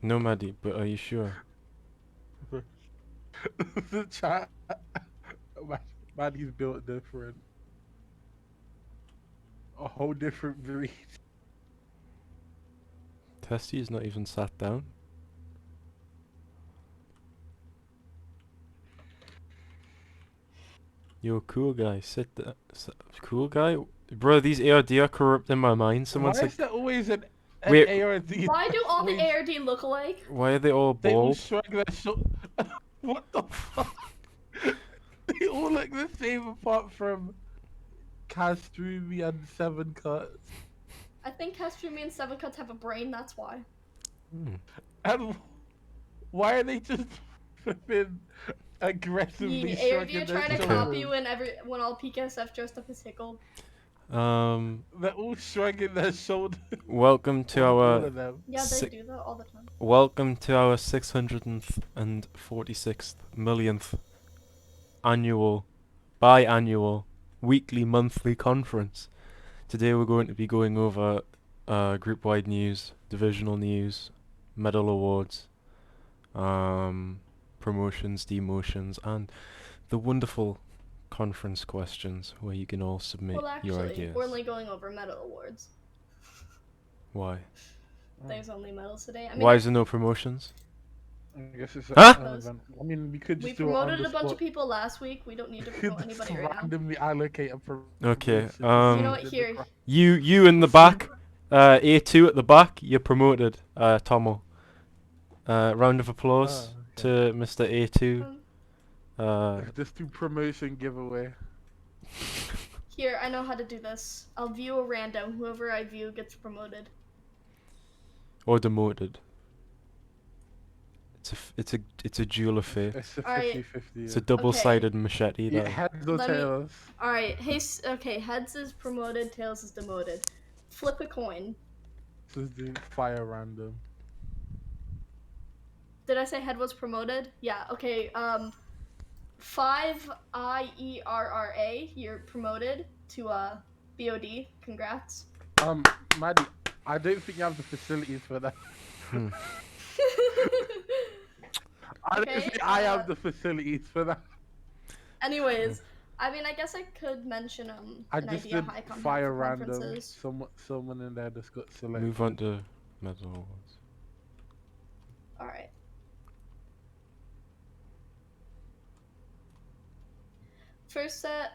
No, Maddie, but are you sure? The chat. Man, Maddie's built different. A whole different breed. Testy is not even sat down. Yo, cool guy, sit down. Cool guy? Bro, these ARD are corrupting my mind. Someone Why said, is there always an wait, ARD? Why do all the Always, ARD look alike? why are they all they all bald? shrug their shoulders. What the fuck? They all look the same apart from Castrumi and Seven Cuts. I think Castrumi and Seven Cuts have a brain, that's why. Hmm. And why are they just flipping aggressively The ARD shrugging are their trying to Okay. copy shoulders? when all PKSF dressed up as Hickled. They're all shrugging their shoulders. Welcome to All our of them. Yeah, they do that all the time. welcome to our 646th millionth annual, biannual, weekly, monthly conference. Today we're going to be going over group-wide news, divisional news, medal awards, promotions, demotions, and the wonderful conference questions where you can all submit Well, your actually, ideas. we're only going over medal awards. Why? There's only medals today. I mean, Why is there no promotions? I guess it's Huh? an event. I mean, we could we just do it on promoted the a bunch of spot. people last week. We don't need to We promote could just anybody right now. randomly allocate a promotion. Okay, to You know what? someone in the Here, crowd. You in the back, A2 at the back, you're promoted, Tomo. Round of applause Okay. to Mr. A2. Just do promotion giveaway. here, I know how to do this. I'll view a random. Whoever I view gets promoted. Or demoted. It's a dual affair. It's a Alright. 50-50. It's a double-sided machete. Yeah, That. heads or Let me- tails. Alright, hey, okay, heads is promoted, tails is demoted. Flip a coin. Just do fire random. Did I say head was promoted? Yeah, okay, 5 IERRA, you're promoted to BOD. Congrats. Maddie, I don't think you have the facilities for that. Hmm. I don't Okay, think I have the facilities for that. Anyways, I mean, I guess I could mention I an just idea did high content fire for random. conferences. Someone in there just got selected. Move on to medal awards. Alright. First set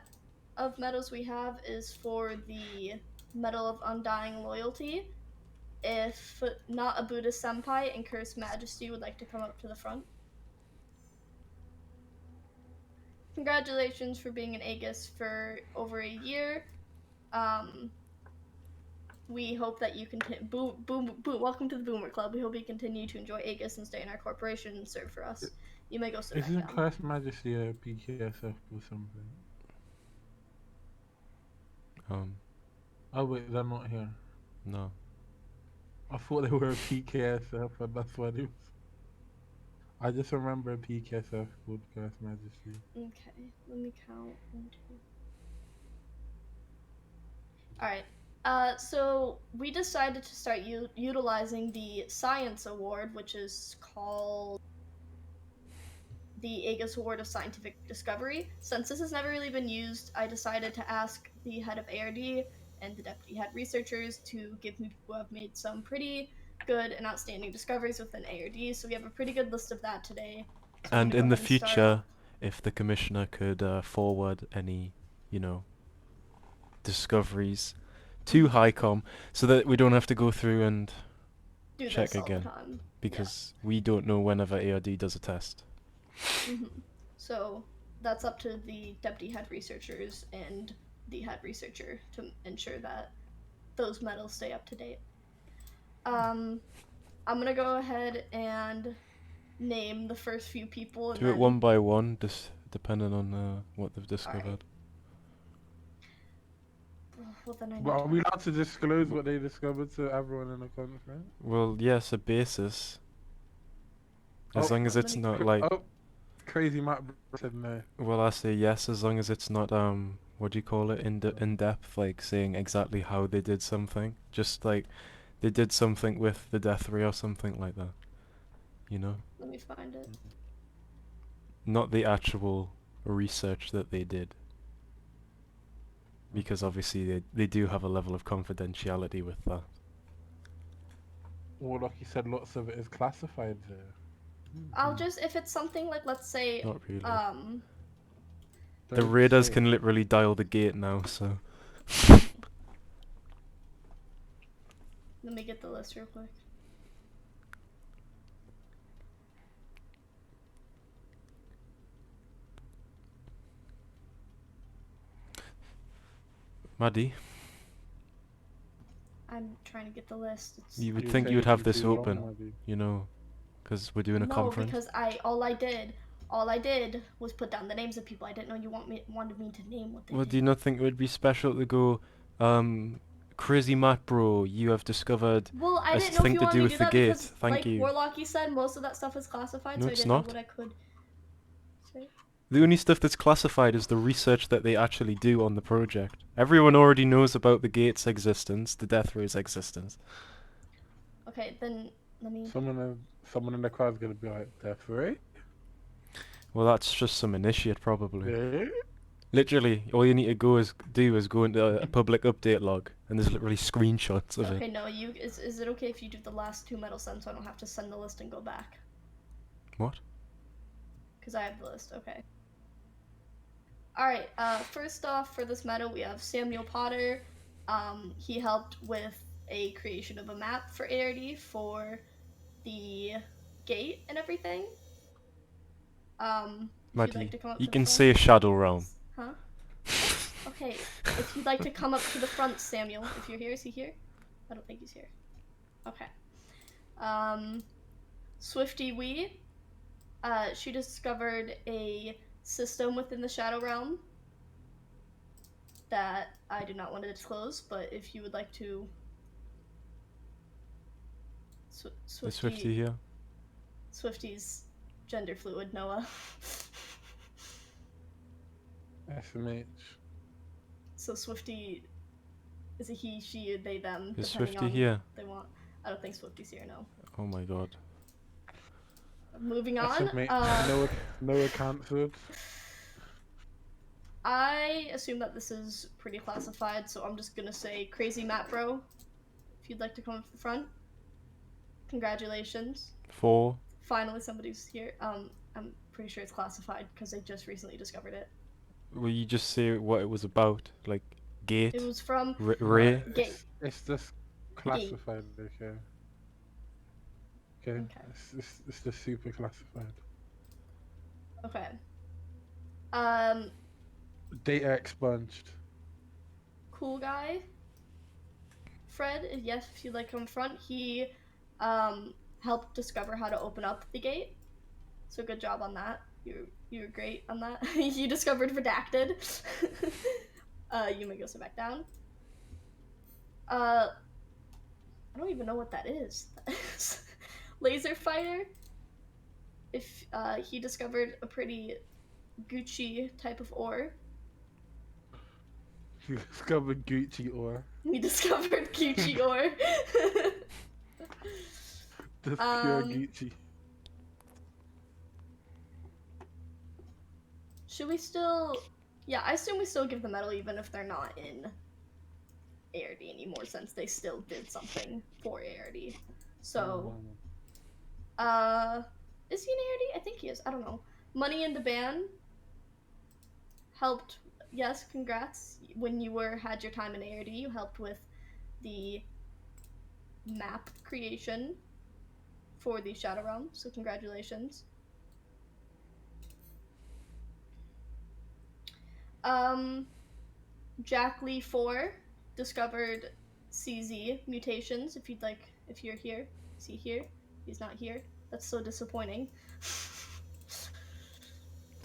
of medals we have is for the Medal of Undying Loyalty. If not a Buddhist senpai and Cursed Majesty would like to come up to the front. Congratulations for being an AEGIS for over a year. We hope that you continue. Welcome to the Boomer Club. We hope you continue to enjoy AEGIS and stay in our corporation and serve for us. You may go sit back Isn't down. Cursed Majesty a PKSF or something? Oh wait, they're not here. No. I thought they were a PKSF, and that's what it was. I just remember a PKSF called Cursed Majesty. Okay, let me count. 1, 2. Alright, so we decided to start utilizing the Science Award, which is called the AEGIS Award of Scientific Discovery. Since this has never really been used, I decided to ask the head of ARD and the deputy head researchers to give me people who have made some pretty good and outstanding discoveries within ARD, so we have a pretty good list of that today. So And in the future, if the commissioner could forward any, discoveries to HighCom, so that we don't have to go through and do check this all again, the time. because we don't know whenever ARD does a test. So that's up to the deputy head researchers and the head researcher to ensure that those medals stay up to date. I'm gonna go ahead and name the first few people. And Do it one by one, just depending on what they've discovered. Well, then But are we allowed to disclose what they discovered to everyone in the conference? Well, yes, a basis. As long as it's not like. Oh, crazy Matt said no. Well, I say yes, as long as it's not what do you call it, in depth, like saying exactly how they did something. Just like they did something with the death ray or something like that. you know? Let me find it. Not the actual research that they did. Because obviously they do have a level of confidentiality with that. Well, like you said, lots of it is classified there. I'll just, if it's something like, let's say, Not really. The Don't radars say can it. literally dial the gate now, so... let me get the list real quick. Maddie, I'm trying to get the list. It's you would You're think you would have taking this too long, open, Maddie. you know, because we're doing a no, conference. because all I did was put down the names of people. I didn't know you wanted me to name what they Well, did. do you not think it would be special to go, Crazy Matt Bro, you have discovered Well, I a didn't know if thing you to wanted do me with to do the that gate. because, Thank like you. Warlocky said, most of that stuff is classified, No, so I it's didn't know not. what I could say. The only stuff that's classified is the research that they actually do on the project. Everyone already knows about the gate's existence, the death ray's existence. Okay, then let me. Someone in the crowd's gonna be like, "Death ray." Well, that's just some initiate, probably. Yeah. Literally, all you need to go into a public update log, and there's literally screenshots of Okay, it. no, is it okay if you do the last two metal sends so I don't have to send the list and go back? What? Because I have the list. Okay. All right. First off, for this meta, we have Samuel Potter. He helped with a creation of a map for ARD for the gate and everything. If you'd like Maddie, to come up you to the can front. say Shadow Realm. Huh? Okay. If you'd like to come up to the front, Samuel. If you're here, is he here? I don't think he's here. Okay. Swifty Wee. She discovered a system within the Shadow Realm that I do not want to disclose, but if you would like to... Is Swifty here? Swifty's gender fluid, Noah. SMH. So Swifty is a he, she, they, them, Is depending Swifty on here? what they want. I don't think Swifty's here, no. Oh my god. Moving on. SMH. Noah cancelled. I assume that this is pretty classified, so I'm just gonna say Crazy Matt Bro. If you'd like to come up to the front. Congratulations. 4. Finally somebody's here. I'm pretty sure it's classified because I just recently discovered it. Will you just say what it was about? Like, gate? It was from Ray? Gate. It's just classified. Okay. Okay. Okay. It's just super classified. Okay. Data expunged. Cool guy. Fred, yes, if you'd like to come front, he helped discover how to open up the gate. So good job on that. You were great on that. You discovered redacted. You may go sit back down. I don't even know what that is. Laser fighter. If he discovered a pretty Gucci type of ore. You discovered Gucci ore. We discovered Gucci ore. Just pure Gucci. Should we still... Yeah, I assume we still give the medal even if they're not in ARD anymore, since they still did something for ARD. So, is he in ARD? I think he is. I don't know. Money in the Band helped. Yes, congrats. When you had your time in ARD, you helped with the map creation for the Shadow Realm, so congratulations. Jack Lee 4 discovered CZ mutations. If you're here, is he here? He's not here. That's so disappointing. If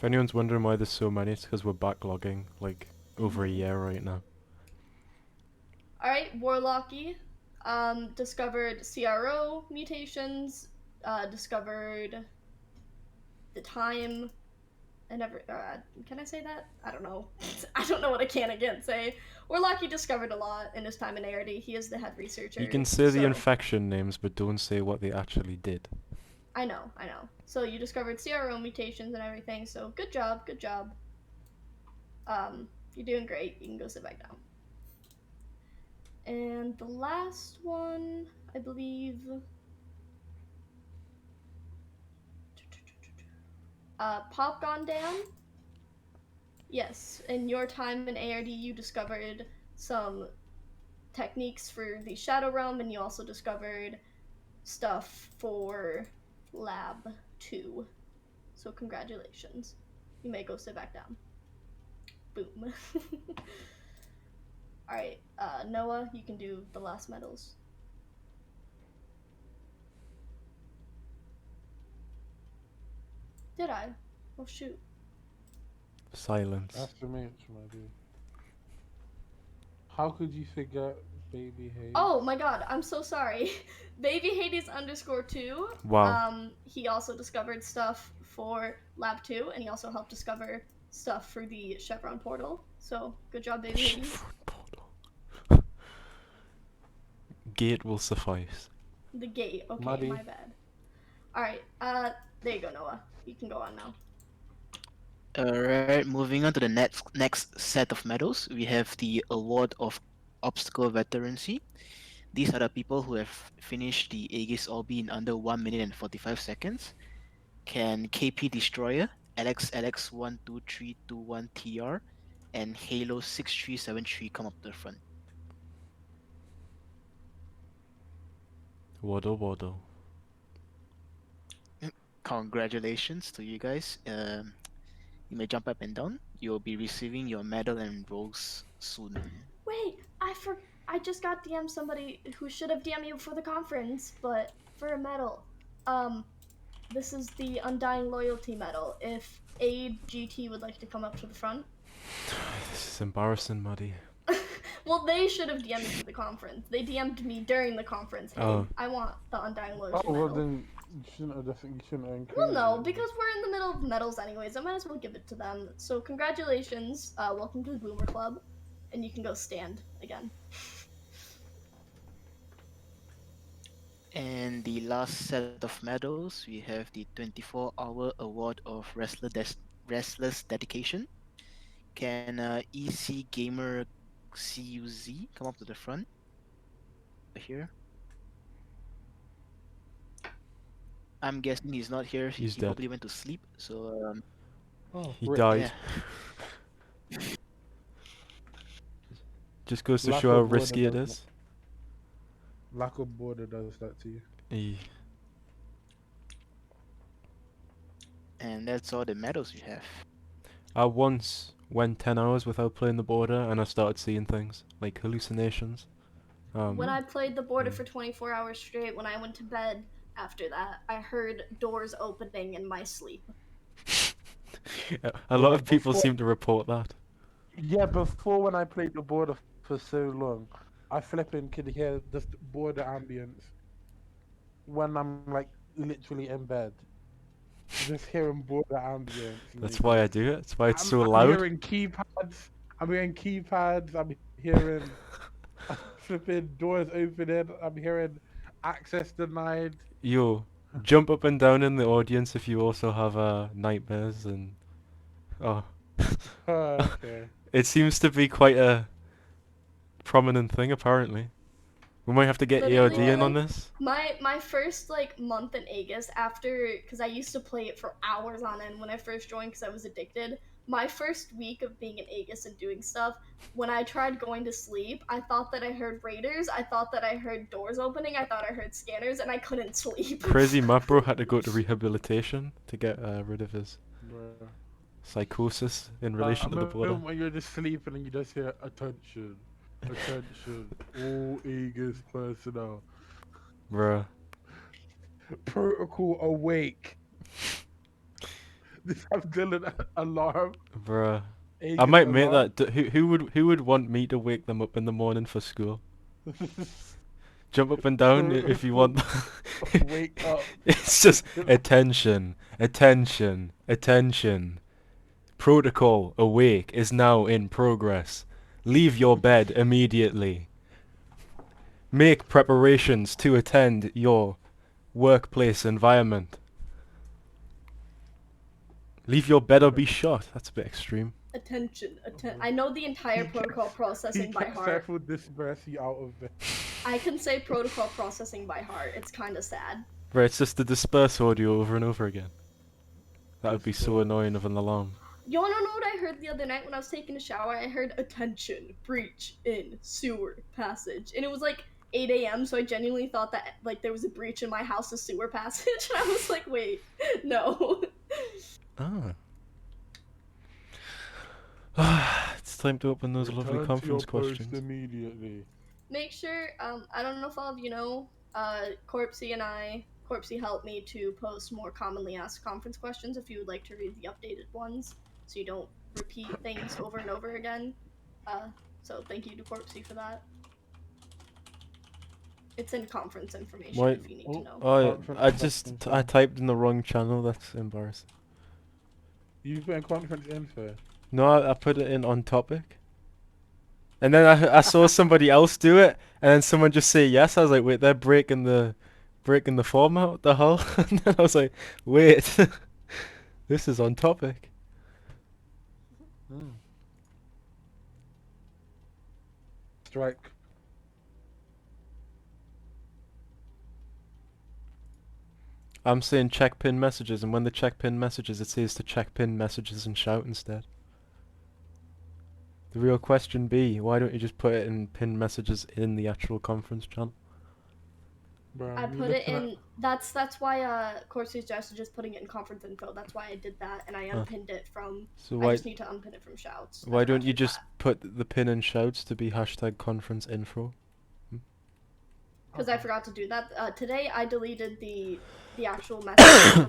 anyone's wondering why there's so many, it's because we're backlogging, like, over a year right now. Alright, Warlocky discovered CRO mutations, discovered the time. Can I say that? I don't know. I don't know what I can and can't say. Warlocky discovered a lot in his time in ARD. He is the head researcher. You can say the infection names, but don't say what they actually did. I know. So you discovered CRO mutations and everything. So good job. You're doing great. You can go sit back down. And the last one, I believe. Popgon Dan. Yes, in your time in ARD, you discovered some techniques for the Shadow Realm, and you also discovered stuff for Lab 2. So congratulations. You may go sit back down. Boom. Alright, Noah, you can do the last medals. Did I? Oh shoot. Silence. After Mitch, my dude. How could you forget Baby Hades? Oh my god, I'm so sorry. Baby Hades _2. Wow. He also discovered stuff for Lab 2, and he also helped discover stuff for the Chevron portal. So, good job, Baby Hades. Chevron portal. Gate will suffice. The gate. Okay, Muddy. my bad. Alright, there you go, Noah. You can go on now. Alright, moving on to the next set of medals, we have the Award of Obstacle Veterancy. These are the people who have finished the Aegis Orbi in under 1 minute and 45 seconds. Can KP Destroyer, Alex12321TR, and Halo 6373 come up to the front? Waddle waddle. Congratulations to you guys. You may jump up and down. You'll be receiving your medal and rolls soon. Wait, I just got DM somebody who should have DM you for the conference, but for a medal. This is the Undying Loyalty medal. If AEGT would like to come up to the front. This is embarrassing, Muddy. Well, they should have DM'd you for the conference. They DM'd me during the conference. Hey, Oh. I want the Undying Loyalty Oh, well medal. then you shouldn't have included Well, no, it. because we're in the middle of medals anyways. I might as well give it to them. So congratulations. Welcome to the Boomer Club. And you can go stand again. And the last set of medals, we have the 24-hour Award of Restless Dedication. Can EC Gamer CUZ come up to the front? Here. I'm guessing he's not here. He's he dead. probably went to sleep. So Oh, He rip. died. yeah. Just goes to Lack show how of border risky it does is. Lack of border does that to you. And that's all the medals we have. I once went 10 hours without playing the border, and I started seeing things, like hallucinations. When I played the border mm. for 24 hours straight, when I went to bed after that, I heard doors opening in my sleep. A lot Well, of people before- seem to report that. Yeah, before when I played the border for so long, I flipping could hear the border ambience when I'm like literally in bed. Just hearing border ambience. That's why I do it. That's why it's so I'm loud. hearing keypads. I'm hearing keypads. I'm hearing flipping doors opening. I'm hearing access denied. Yo, jump up and down in the audience if you also have nightmares and... Oh. Okay. It seems to be quite a prominent thing, apparently. We might have to get Literally, EOD in on like, this. My first like month in Aegis after, because I used to play it for hours on end when I first joined because I was addicted. My first week of being in Aegis and doing stuff, when I tried going to sleep, I thought that I heard raiders, I thought that I heard doors opening, I thought I heard scanners, and I couldn't sleep. Crazy Mapro had to go to rehabilitation to get rid of his Bruh. psychosis in relation to the border. When you're just sleeping and you just hear attention, attention, all Aegis personnel, Bruh. protocol awake. This have Dylan alarm. Bruh. I Aegis might make alarm. that. Who would want me to wake them up in the morning for school? Jump up and down if you want. Wake up. It's just attention, attention, attention. Protocol awake is now in progress. Leave your bed immediately. Make preparations to attend your workplace environment. Leave your bed or be shot. That's a bit extreme. Attention. I know the entire protocol processing by heart. Careful disperse you out of bed. I can say protocol processing by heart. It's kind of sad. Right, it's just the disperse audio over and over again. That would be so annoying of an alarm. You wanna know what I heard the other night when I was taking a shower? I heard attention, breach in sewer passage. And it was like 8 a.m. so I genuinely thought that like there was a breach in my house's sewer passage. And I was like, wait, no. It's time to open those lovely Return to your conference post questions. immediately. Make sure, I don't know if all of you know, 𝐏𝐑𝐄𝐒 helped me to post more commonly asked conference questions if you would like to read the updated ones, so you don't repeat things over and over again. So thank you to 𝐏𝐑𝐄𝐒 for that. It's in conference information Why- if you need to know. Oh, yeah, Conference I questions. typed in the wrong channel. That's embarrassing. You put in conference info. No, I put it in on topic. And then I saw somebody else do it, and then someone just say yes. I was like, wait, they're breaking the format. What the hell? And then I was like, wait, this is on topic. Strike. I'm saying check pin messages, and when they check pin messages, it says to check pin messages and shout instead. The real question be, why don't you just put it in pin messages in the actual conference channel? Bro, I you put it looking in. That's why 𝐏𝐑𝐄𝐒 suggested just putting it in conference info. That's why I did that, and I unpinned it from. So I why just need to unpin it from shouts. why I don't forgot you to do just put the pin and shouts to be hashtag conference info? Because I forgot to do that. Today I deleted the actual message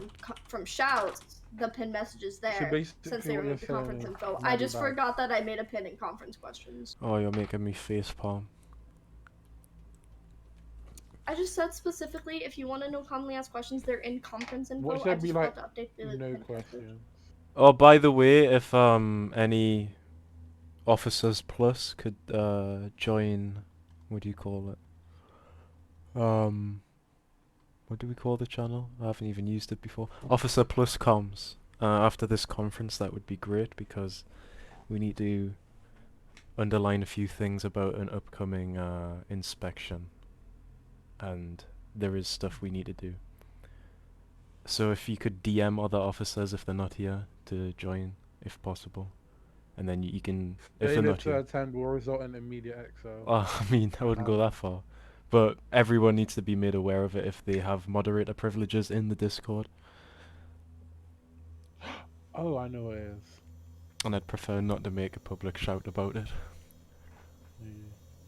from shouts, the pin messages So there, basically since they what you're removed the conference saying, info. not I be just bad. forgot that I made a pin in conference questions. Oh, you're making me facepalm. I just said specifically, if you want to know commonly asked questions, they're in conference info. What I should be just like forgot to update the no pin messages. questions? Oh, by the way, if any officers plus could join, what do you call it? What do we call the channel? I haven't even used it before. Officer plus comms. After this conference, that would be great because we need to underline a few things about an upcoming inspection, and there is stuff we need to do. So if you could DM other officers if they're not here to join, if possible, and then you can, if they're Failure not to here. attend will result in immediate exile. I mean, I wouldn't go that far, but everyone needs to be made aware of it if they have moderator privileges in the Discord, Oh, I know what it is. and I'd prefer not to make a public shout about it.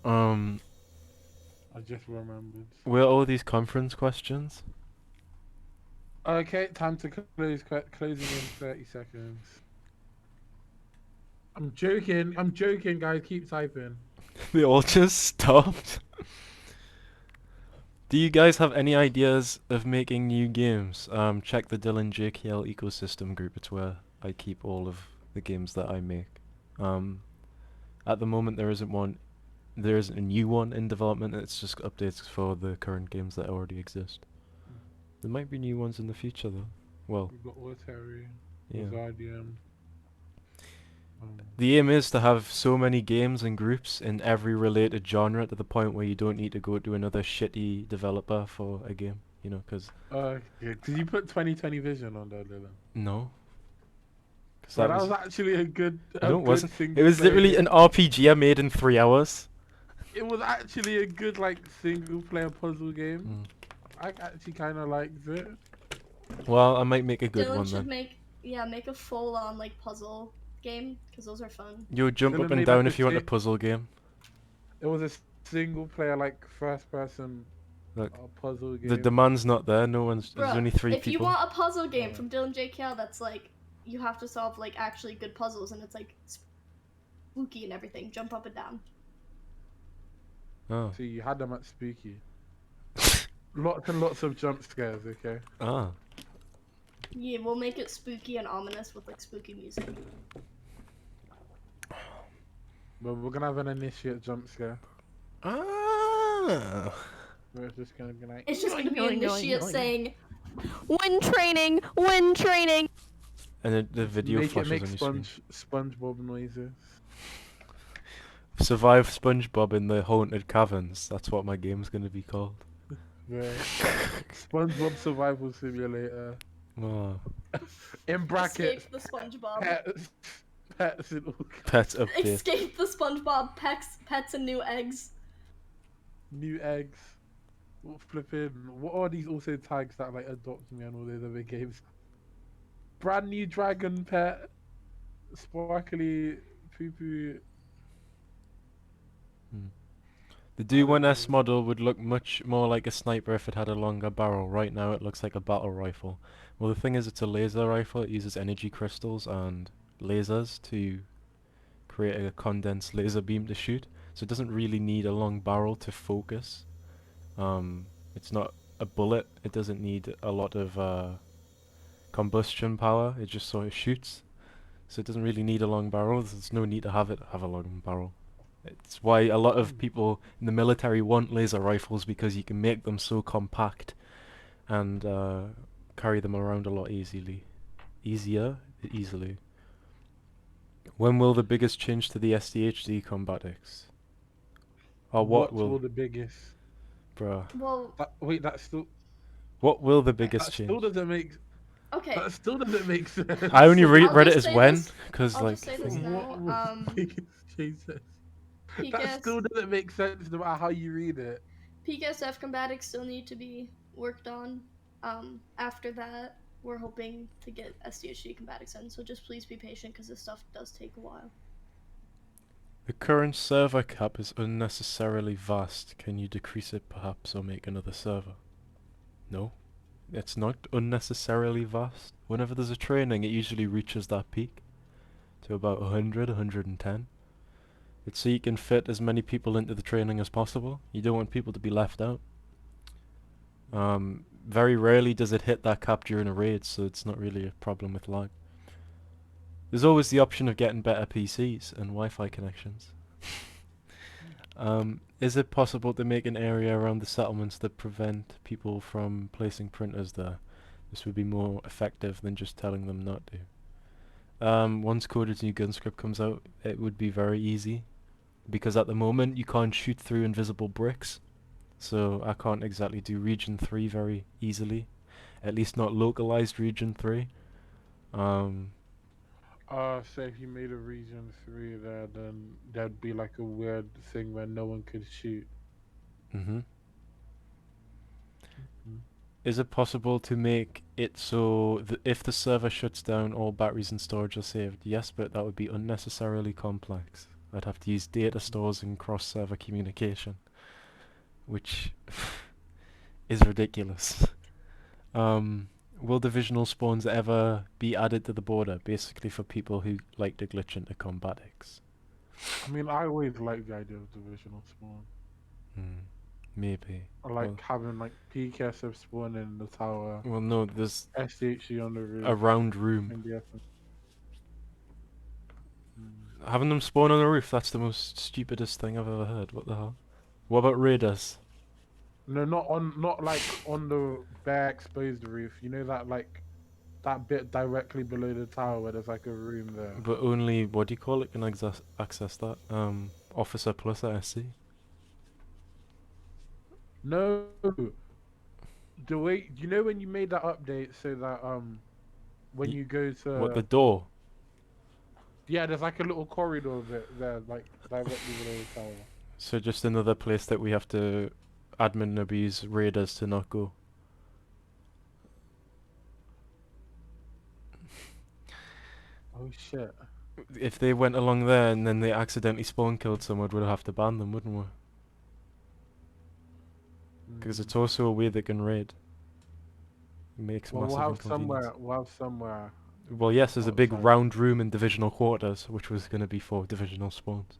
Yeah, I just remembered. Were all these conference questions? Okay, time to close. Closing in 30 seconds. I'm joking, guys. Keep typing. They all just stopped. Do you guys have any ideas of making new games? Check the 𝐑𝐄𝐿 ecosystem group. It's where I keep all of the games that I make. At the moment, there isn't one. There isn't a new one in development. It's just updates for the current games that already exist. There might be new ones in the future, though. Well, We've got Watery, yeah. Guardian. The aim is to have so many games and groups in every related genre to the point where you don't need to go to another shitty developer for a game, you know, because... Did you put 2020 Vision on there, Dylan? No. Cause So that was actually a good. No, it wasn't. It single was player literally game. an RPG I made in 3 hours. It was actually a good single player puzzle game. I actually kind of liked it. Well, I might make a good Dylan one should then. make a full on puzzle game because those are fun. You jump Dylan up and made, down like, if a you want a shape- puzzle game. It was a single player first person Look, puzzle game. the demand's not there. No one's. There's Bruh, only 3 if you people. want a puzzle game Yeah. from Dylan 𝐐𝐾, that's you have to solve actually good puzzles and it's spooky and everything. Jump up and down. Oh. See, you had them at spooky. Lots and lots of jump scares. Okay. Ah. Yeah, we'll make it spooky and ominous with spooky music. But we're gonna have an initiate jump scare. Ah. We're just gonna be like. It's just gonna be Yoing, yoing, initiate yoing. saying, "Win training, win training." And the video Make it flashes make on your screen. SpongeBob noises. Survive SpongeBob in the haunted caverns. That's what my game's gonna be called. Yeah. SpongeBob Survival Simulator. Oh, In brackets, Escape the SpongeBob. pets and all pet update. Escape the SpongeBob. Pets and new eggs. new eggs. Flipping. What are these also tags that like adopt me and all those other games? Brand new dragon pet. Sparkly poo poo. The I don't Do-1S know. model would look much more like a sniper if it had a longer barrel. Right now it looks like a battle rifle. Well, the thing is, it's a laser rifle. It uses energy crystals and lasers to create a condensed laser beam to shoot. So it doesn't really need a long barrel to focus. It's not a bullet. It doesn't need a lot of combustion power. It just sort of shoots. So it doesn't really need a long barrel. There's no need to have a long barrel. It's why a lot of people in the military want laser rifles, because you can make them so compact and carry them around a lot easily. Easily. When will the biggest change to the SDHD combatics? Or what will... the biggest? Bruh. Well, Wait, that still What will the biggest that change? still doesn't make okay. that still doesn't make sense. I only I'll read it just as say when, this. because I'll like... just say this What now. will the biggest change is? That PKS still doesn't make sense no matter how you read it. PKSF combatics still need to be worked on. After that, we're hoping to get SDHD combatics in, so just please be patient because this stuff does take a while. The current server cap is unnecessarily vast. Can you decrease it perhaps or make another server? No, it's not unnecessarily vast. Whenever there's a training, it usually reaches that peak to about 100, 110. It's so you can fit as many people into the training as possible. You don't want people to be left out. Very rarely does it hit that cap during a raid, so it's not really a problem with lag. There's always the option of getting better PCs and Wi-Fi connections. Is it possible to make an area around the settlements that prevent people from placing printers there? This would be more effective than just telling them not to. Once Coded's new gun script comes out, it would be very easy. Because at the moment, you can't shoot through invisible bricks. So I can't exactly do Region 3 very easily. At least not localized Region 3. So if you made a region 3 there, then there'd be like a weird thing where no one could shoot. Is it possible to make it so that if the server shuts down, all batteries and storage are saved? Yes, but that would be unnecessarily complex. I'd have to use data stores and cross-server communication, which is ridiculous. Will divisional spawns ever be added to the border, basically for people who like to glitch into combatics? I mean, I always like the idea of divisional spawn. Maybe. I like Well, having like PKSF spawn in the tower, well, no, there's SDHC on the roof. a round room. and the Having them spawn on the roof, that's the most stupidest thing I've ever heard. What the hell? What about raiders? No, not like on the bare exposed roof. You know that like that bit directly below the tower where there's like a room there. But only, what do you call it, can access that? Officer plus SC? No, the way you know when you made that update so that when you go to What, the door? yeah, there's like a little corridor bit there, like directly below the tower. So just another place that we have to admin abuse raiders to not go. Oh shit. If they went along there and then they accidentally spawn killed someone, we'd have to ban them, wouldn't we? Because it's also a way they can raid. It makes Well, massive we'll have inconvenience. somewhere. Well, yes, there's a big outside. round room in divisional quarters, which was going to be for divisional spawns.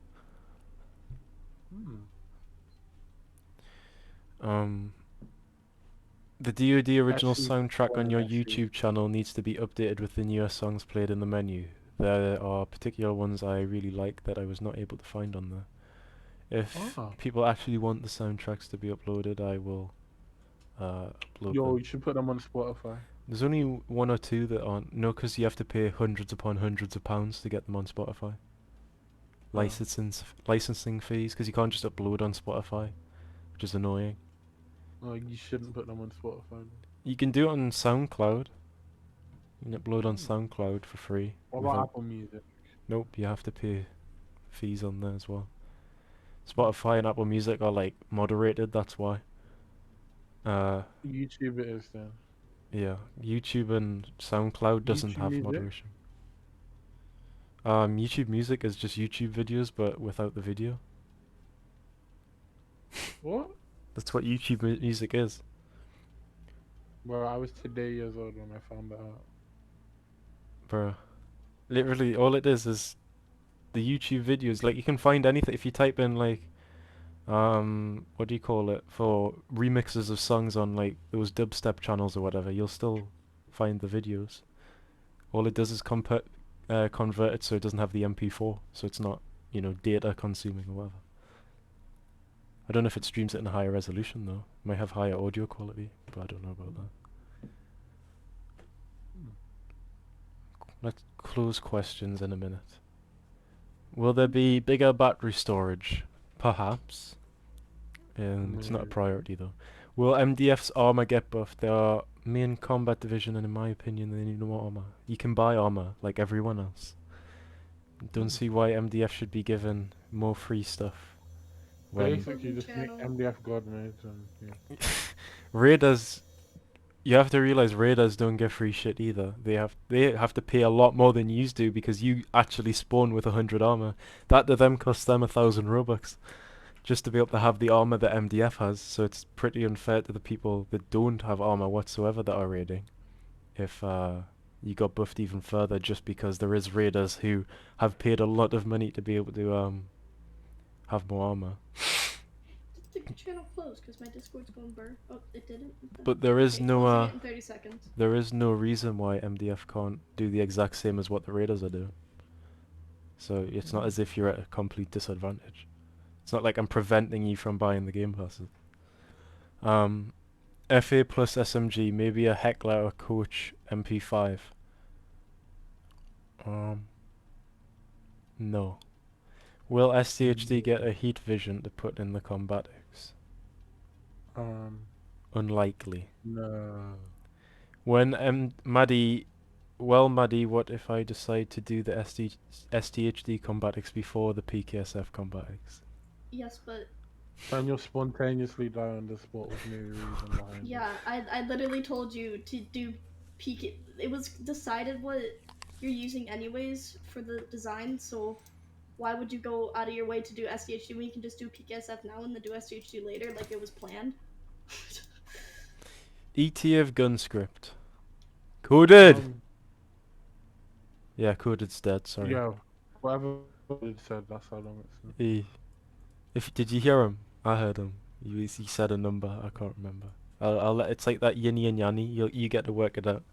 The DoD original SC soundtrack on your SC. YouTube channel needs to be updated with the newer songs played in the menu. There are particular ones I really like that I was not able to find on there. If people actually want the soundtracks to be uploaded, I will upload Yo, them. you should put them on Spotify. There's only one or two that aren't. No, because you have to pay hundreds upon hundreds of pounds to get them on Spotify. Oh. Licensing fees, because you can't just upload on Spotify, which is annoying. Oh, you shouldn't put them on Spotify. You can do it on SoundCloud. You can upload on Hmm. SoundCloud for free. What about Apple Music? Nope, you have to pay fees on there as well. Spotify and Apple Music are like moderated, that's why. YouTube it is then. Yeah, YouTube and SoundCloud doesn't YouTube have Music? moderation. YouTube Music is just YouTube videos, but without the video. What? That's what YouTube Music is. Well, I was today years old when I found that out. Bruh. Literally, all it is the YouTube videos. Like, you can find anything if you type in, like, what do you call it? For remixes of songs on, like, those dubstep channels or whatever, you'll still find the videos. All it does is convert it so it doesn't have the MP4, so it's not, data consuming or whatever. I don't know if it streams it in a higher resolution, though. It might have higher audio quality, but I don't know about that. Let's close questions in a minute. Will there be bigger battery storage? Perhaps. It's not a priority, though. Will MDF's armor get buffed? They are main combat division, and in my opinion, they need more armor. You can buy armor, like everyone else. Don't see why MDF should be given more free stuff. When Basically, just make MDF god modes and yeah. Raiders, you have to realize Raiders don't get free shit either. They have to pay a lot more than you do because you actually spawn with 100 armor. That to them costs them 1,000 Robux. Just to be able to have the armor that MDF has, so it's pretty unfair to the people that don't have armor whatsoever that are raiding. If you got buffed even further just because there is raiders who have paid a lot of money to be able to have more armor. Just the channel closed because my Discord's going burr. Oh, it didn't. But there is Okay, no closing it in 30 seconds. there is no reason why MDF can't do the exact same as what the raiders are doing. So it's not as if you're at a complete disadvantage. It's not like I'm preventing you from buying the game passes. FA plus SMG, maybe a Heckler or Coach MP5. No. Will STHD get a heat vision to put in the combatics? Unlikely. No. When Maddie, Maddie, what if I decide to do the STHD combatics before the PKSF combatics? Yes, but And you'll spontaneously die on the spot with no reason behind it. yeah, I literally told you to do PK. It was decided what you're using anyways for the design, so why would you go out of your way to do SDHD when you can just do PKSF now and then do SDHD later like it was planned? ETF gun script. Coded! Yeah, Coded's dead, sorry. Yeah, whatever it said, that's how long it's. Did you hear him? I heard him. He said a number. I can't remember. I'll let it's like that yinny and yanny. You get to work it out.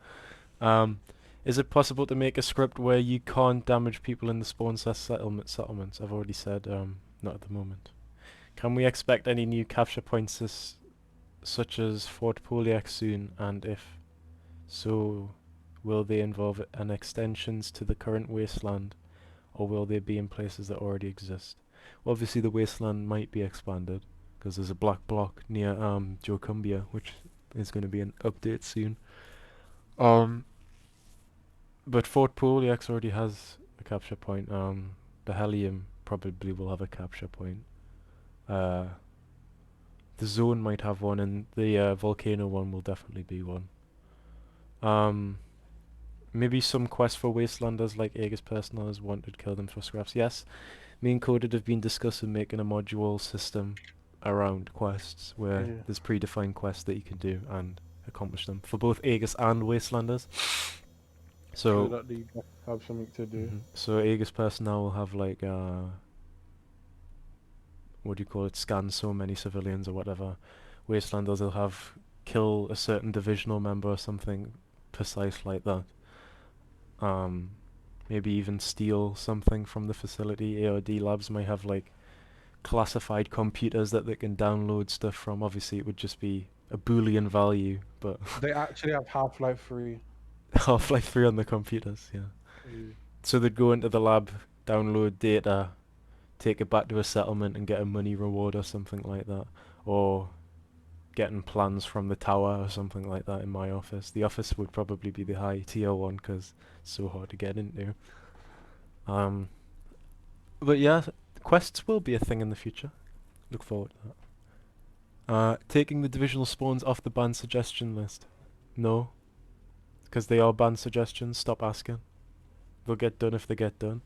Is it possible to make a script where you can't damage people in the spawn settlements? I've already said not at the moment. Can we expect any new capture points such as Fort Poliak soon? And if so, will they involve an extensions to the current wasteland, or will they be in places that already exist? Obviously the wasteland might be expanded because there's a black block near 𝐏𝐑𝐄𝐒, which is going to be an update soon. But Fort Poliak already has a capture point. The Helium probably will have a capture point. The Zone might have one, and the Volcano one will definitely be one. Maybe some quest for Wastelanders like AEGIS personals wanted kill them for scraps. Yes. Me and Coded have been discussing making a module system around quests where there's predefined quests that you can do and accomplish them for both Aegis and Wastelanders. So that you have something to do. So Aegis personnel will have like what do you call it? Scan so many civilians or whatever. Wastelanders will have kill a certain divisional member or something precise like that. Maybe even steal something from the facility. AOD labs might have like classified computers that they can download stuff from. Obviously it would just be a Boolean value, but They actually have Half-Life 3. Half-Life 3 on the computers, yeah. Yeah. So they'd go into the lab, download data, take it back to a settlement and get a money reward or something like that. Or getting plans from the tower or something like that in my office. The office would probably be the high tier one because it's so hard to get into. But yeah, quests will be a thing in the future. Look forward to that. Taking the divisional spawns off the banned suggestion list. No. Because they are banned suggestions, stop asking. They'll get done if they get done.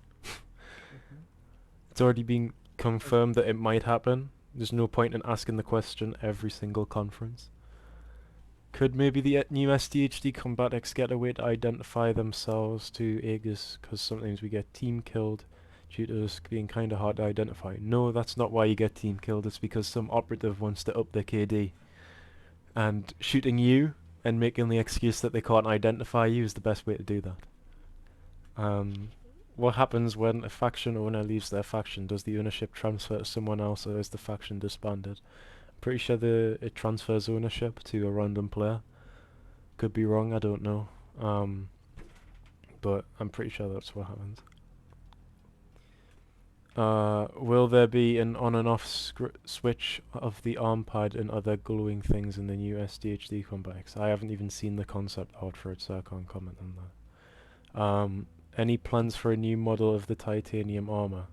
It's already been confirmed that it might happen. There's no point in asking the question every single conference. Could maybe the new SDHD combat X get a way to identify themselves to AEGIS? Because sometimes we get team killed due to us being kind of hard to identify. No, that's not why you get team killed. It's because some operative wants to up their KD. And shooting you and making the excuse that they can't identify you is the best way to do that. What happens when a faction owner leaves their faction? Does the ownership transfer to someone else, or is the faction disbanded? I'm pretty sure it transfers ownership to a random player. Could be wrong, I don't know. But I'm pretty sure that's what happens. Will there be an on and off switch of the arm pad and other glowing things in the new SDHD complex? I haven't even seen the concept art for it, so I can't comment on that. Any plans for a new model of the titanium armor?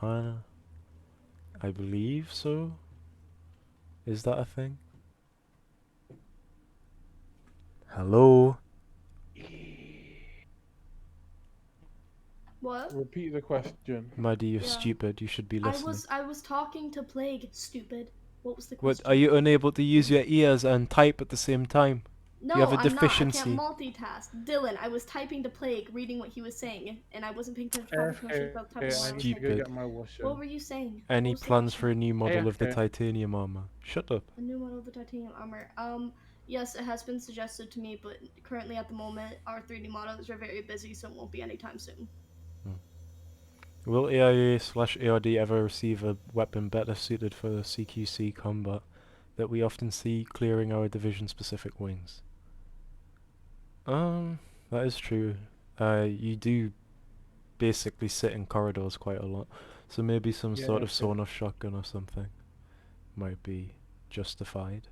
I believe so. Is that a thing? Hello? What? Repeat the question. Maddie, you're Yeah. stupid. You should be I listening. was talking to Plague, stupid. What was the What? question? Are you unable to use your ears and type at the same time? No, you have a I'm deficiency. not. I can't multitask. Dylan, I was typing to Plague, reading what he was saying, and I wasn't paying attention to so I was typing while I was I need to typing. go get my washer. What were you saying? Any What was the plans for a question? new model of the Okay. titanium armor? Shut up. A new model of the titanium armor. Yes, it has been suggested to me, but currently at the moment, our 3D models are very busy, so it won't be anytime soon. Will AIA/ARD ever receive a weapon better suited for the CQC combat that we often see clearing our division-specific wings? That is true. You do basically sit in corridors quite a lot, so maybe some sort of sawn-off shotgun or something might be justified.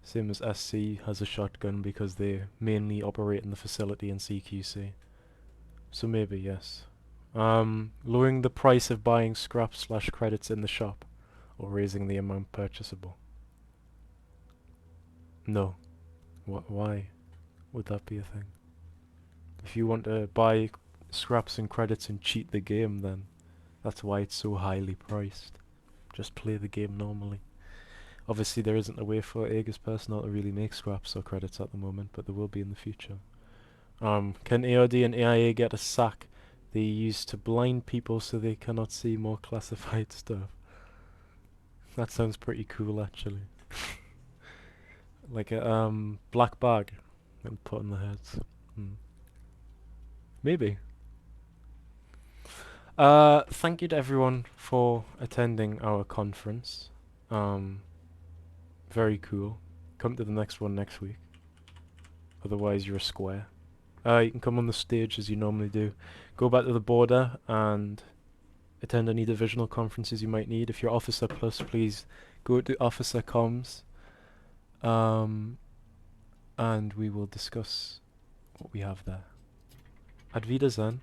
Same as SC has a shotgun because they mainly operate in the facility in CQC. So maybe, yes. Lowering the price of buying scraps/credits in the shop, or raising the amount purchasable. No. Why would that be a thing? If you want to buy scraps and credits and cheat the game, then that's why it's so highly priced. Just play the game normally. Obviously there isn't a way for AEGIS personnel to really make scraps or credits at the moment, but there will be in the future. Can ARD and AIA get a sack they use to blind people so they cannot see more classified stuff? That sounds pretty cool, actually. Like a black bag and put on the heads. Maybe. Thank you to everyone for attending our conference. Very cool. Come to the next one next week. Otherwise you're a square. You can come on the stage as you normally do. Go back to the border and attend any divisional conferences you might need. If you're Officer Plus, please go to Officer Comms. And we will discuss what we have there. Ad Wiedersehen.